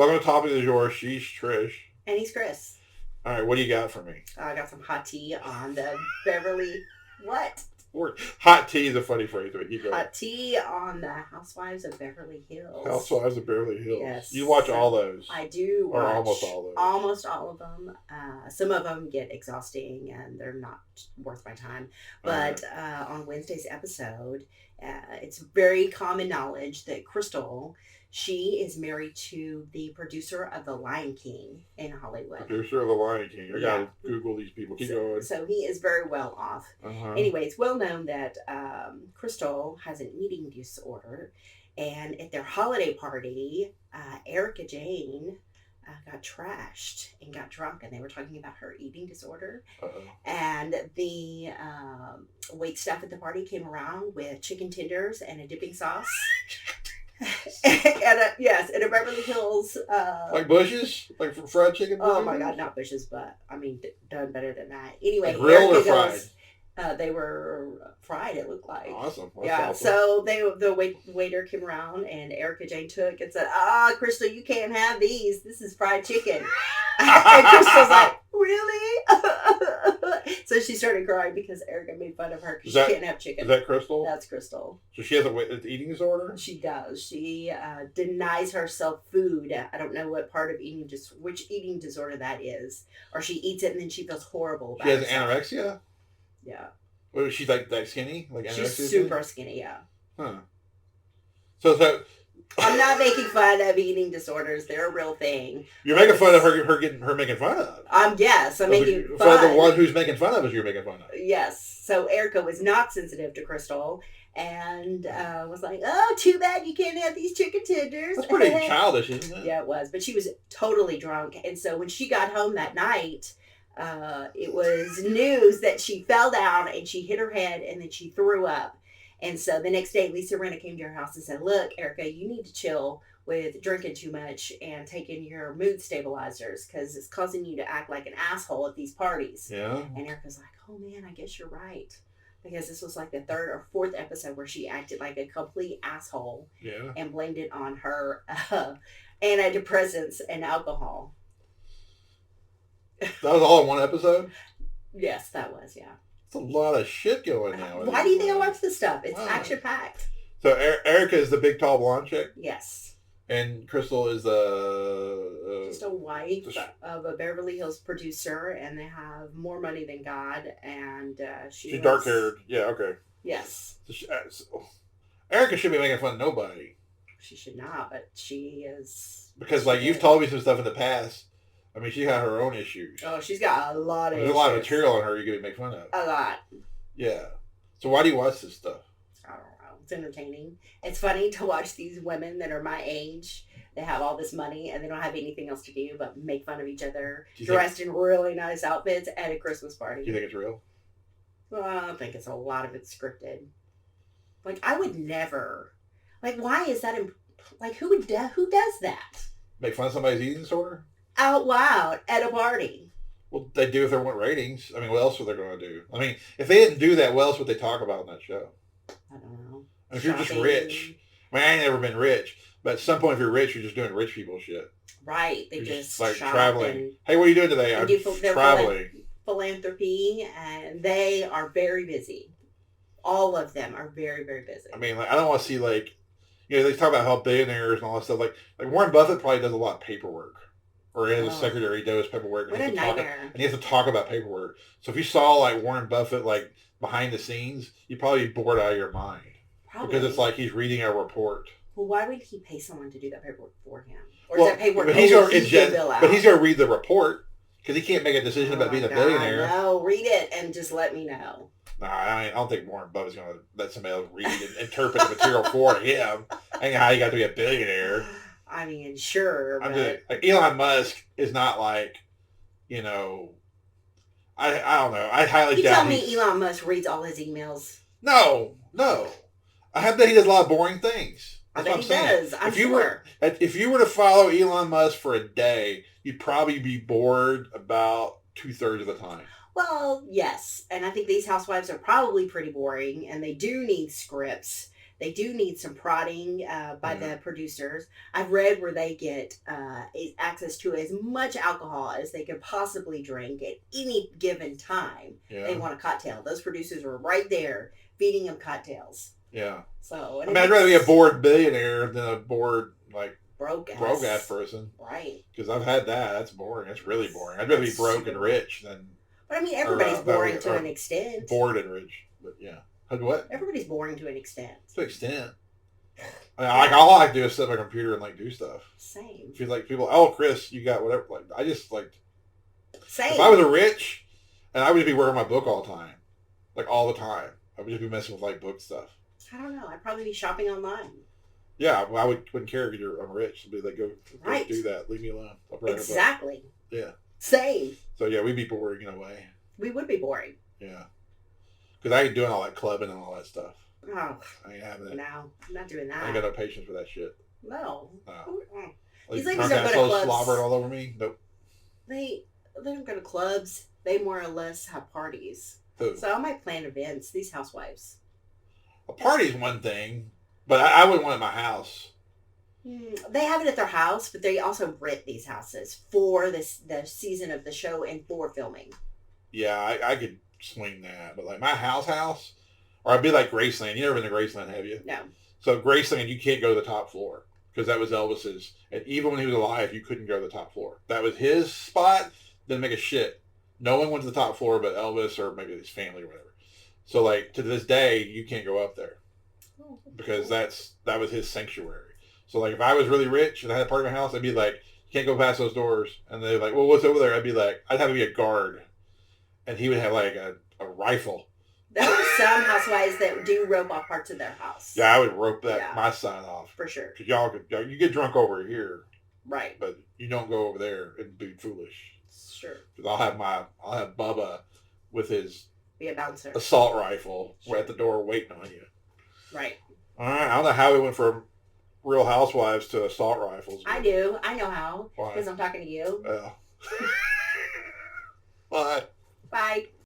Welcome to Topic du Jour. She's Trish. And he's Chris. All right, what do you got for me? I got some hot tea on the Beverly... What? Hot tea is a funny phrase. Keep going. Hot tea on the Housewives of Beverly Hills. Housewives of Beverly Hills. Yes. You watch all those. I do watch. Or almost all of those. Almost all of them. Some of them get exhausting and they're not worth my time. But on Wednesday's episode, it's very common knowledge that Crystal... She is married to the producer of The Lion King in Hollywood. Producer of The Lion King. I gotta Google these people. Keep going. So he is very well off. Anyway, it's well known that Crystal has an eating disorder. And at their holiday party, Erika Jayne got trashed and got drunk. And they were talking about her eating disorder. And the wait staff at the party came around with chicken tenders and a dipping sauce. and a Beverly Hills like Bush's, like fried chicken. Oh my God, not Bush's, but I mean done better than that. Anyway, like grilled or fried? They were fried. It looked like awesome. That's awesome. So the waiter came around and Erika Jayne took and said, Crystal, you can't have these. This is fried chicken. And Crystal's like, really? So she started crying because Erika made fun of her because she can't have chicken. Is that Crystal? That's Crystal. So she has an eating disorder? She does. She denies herself food. I don't know what part of which eating disorder that is. Or she eats it and then she feels horrible about it. She has anorexia? Yeah. Well, she's like that skinny? Like anorexia? She's super skinny, yeah. Huh. So I'm not making fun of eating disorders. They're a real thing. You're making fun of her making fun of. Yes, I'm making fun. So the one who's making fun of is you're making fun of. Yes. So Erika was not sensitive to Crystal and was like, oh, too bad you can't have these chicken tenders. That's pretty childish, isn't it? Yeah, it was. But she was totally drunk. And so when she got home that night, it was news that she fell down and she hit her head and then she threw up. And so the next day, Lisa Rinna came to her house and said, look, Erika, you need to chill with drinking too much and taking your mood stabilizers because it's causing you to act like an asshole at these parties. Yeah. And Erika's like, oh, man, I guess you're right. Because this was like the third or fourth episode where she acted like a complete asshole. Yeah. And blamed it on her antidepressants and alcohol. That was all in one episode? Yes, that was, yeah. It's a lot of shit going on. Why do you think I watch this stuff? It's action-packed. So Erika is the big, tall, blonde chick? Yes. And Crystal is just a wife of a Beverly Hills producer, and they have more money than God, and she's dark-haired. Yeah, okay. Yes. So Erika should be making fun of nobody. She should not, but she is. Because, you've told me some stuff in the past. I mean, she got her own issues. Oh, she's got a lot of issues. There's a lot of material on her you could make fun of. A lot. Yeah. So why do you watch this stuff? I don't know. It's entertaining. It's funny to watch these women that are my age. They have all this money and they don't have anything else to do but make fun of each other, dressed in really nice outfits at a Christmas party. Do you think it's real? Well, I don't think it's a lot of it's scripted. I would never. Why is that? Who does that? Make fun of somebody's eating disorder? Out loud at a party. Well, they do if they want ratings. I mean, what else are they going to do? I mean, if they didn't do that, what else would they talk about in that show? I don't know. I mean, if you're just rich. I mean, I ain't never been rich. But at some point, if you're rich, you're just doing rich people shit. Right. They just traveling. Hey, what are you doing today? I'm traveling. Philanthropy, and they are very busy. All of them are very, very busy. I mean, I don't want to see, they talk about how billionaires and all that stuff. Like Warren Buffett probably does a lot of paperwork. Or he has a secretary does paperwork. What a nightmare. And he has to talk about paperwork. So if you saw, Warren Buffett, behind the scenes, you'd probably be bored out of your mind. Probably. Because it's like he's reading a report. Well, why would he pay someone to do that paperwork for him? Or is that paperwork but he's going to read the report. Because he can't make a decision about being a billionaire. No, read it and just let me know. Nah, I don't think Warren Buffett's going to let somebody else read and interpret the material for him. I think how you got to be a billionaire. I mean, sure, but... Elon Musk is not I don't know. I highly doubt you tell me Elon Musk reads all his emails. No. I bet he does a lot of boring things. That's what I'm saying. Does. I'm sure. If you were to follow Elon Musk for a day, you'd probably be bored about 2/3 of the time. Well, yes. And I think these housewives are probably pretty boring, and they do need scripts They do need some prodding by the producers. I've read where they get access to as much alcohol as they could possibly drink at any given time. Yeah. They want a cocktail. Those producers are right there feeding them cocktails. Yeah. So I mean, I'd rather be a bored billionaire than a bored broke ass person. Right. Because I've had that. That's boring. That's really boring. I'd rather be broke and rich than. But I mean, everybody's boring to an extent. Bored and rich, but yeah. What? Everybody's boring to an extent. To an extent. I mean, all I do is sit at my computer and do stuff. Same. Feel like people, oh, Chris, you got whatever. I just Same. If I was a rich, and I would just be wearing my book all the time, all the time. I would just be messing with book stuff. I don't know. I'd probably be shopping online. Yeah, well, I wouldn't care because I'm rich. I'd be like, go do that. Leave me alone. Exactly. Yeah. Same. So yeah, we'd be boring in a way. We would be boring. Yeah. Because I ain't doing all that clubbing and all that stuff. Oh. I ain't having it. No, I'm not doing that. I ain't got no patience for that shit. No. These ladies don't go to clubs. Slobbered all over me? Nope. They don't go to clubs. They more or less have parties. Who? So I might plan events. These housewives. A party's one thing, but I wouldn't want it at my house. They have it at their house, but they also rent these houses for the season of the show and for filming. Yeah, I could swing that, but my house, or I'd be like Graceland. You never been to Graceland, have you? No. So Graceland, you can't go to the top floor because that was Elvis's, and even when he was alive, you couldn't go to the top floor. That was his spot. Didn't make a shit. No one went to the top floor but Elvis or maybe his family or whatever. So to this day, you can't go up there because that was his sanctuary. So if I was really rich and I had a party in my house, I'd be like, you can't go past those doors. And they're like, well, what's over there? I'd be like, I'd have to be a guard. And he would have a rifle. There are some housewives that do rope off parts of their house. Yeah, I would rope my side off. For sure. Because you get drunk over here. Right. But you don't go over there and be foolish. Sure. Because I'll have Bubba with his be a bouncer assault rifle at the door waiting on you. Right. All right. I don't know how we went from Real Housewives to assault rifles. I do. I know how. Why? Because I'm talking to you. Yeah. Bye. Bye.